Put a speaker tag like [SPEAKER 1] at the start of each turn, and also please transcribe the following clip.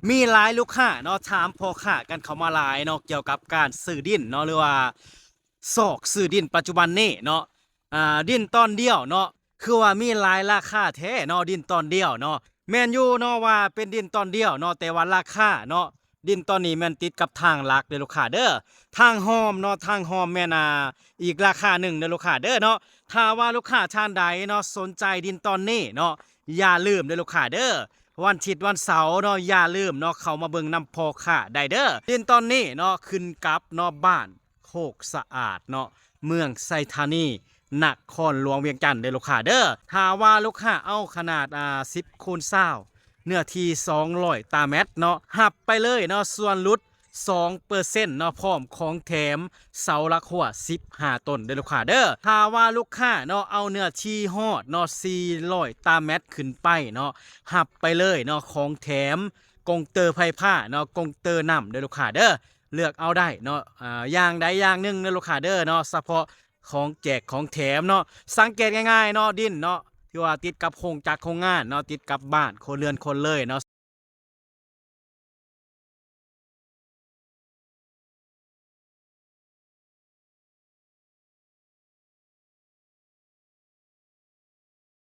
[SPEAKER 1] มีหลายลูกค้าเนาะถามพ่อค้ากันเข้ามาหลายเนาะเกี่ยวกับการซื้อดินเนาะหรือว่าซอกซื้อดินปัจจุบันนี้เนาะดินตอนเดียวเนาะคือว่ามีหลายราคาแท้เนาะดินตอนเดียวเนาะแม่นอยู่เนาะว่าเป็นดินตอนเดียวเนาะแต่ว่าราคาเนาะดินตอนนี้แม่นติดกับทางลักเด้อลูกค้าเด้อทางหอมเนาะทางหอมแม่นอีกราคาหนึ่งเด้อลูกค้าเด้อเนาะถ้าว่าลูกค้าท่านใดเนาะสนใจดินตอนนี้เนาะอย่าลืมเด้อลูกค้าเด้อ วันอาทิตย์วันเสาร์เนาะอย่าลืมเนาะเข้ามาเบิ่งนำพอค่าได้เด้อดินตอนนี้เนาะขึ้นกับเนาะบ้านโคกสะอาดเนาะเมืองไซธานีนครหลวงเวียงจันทน์เด้อลูกค้าเด้อถ้าว่าลูกค้าเอาขนาด10คูณ20เนื้อที่200ตาเมตรเนาะหับไปเลยเนาะส่วนลด2%เนาะพร้อมของแถมเสาละหัว15ต้นเด้อลูกค้าเด้อถ้าว่าลูกค้าเนาะเอาเนื้อที่ฮอดเนาะ400ตาเมตรขึ้นไปเนาะหับไปเลยเนาะของแถมกงเตอร์ไผ่ผ้าเนาะกงเตอร์น้ำเด้อลูกค้าเด้อเลือกเอาได้เนาะอย่างใดอย่างหนึ่งเด้อลูกค้าเด้อเนาะเฉพาะของแจกของแถมเนาะสังเกตง่ายๆเนาะดินเนาะที่ว่าติดกับโครงจักรโครงงานเนาะติดกับบ้านคนเรือนคนเลยเนาะ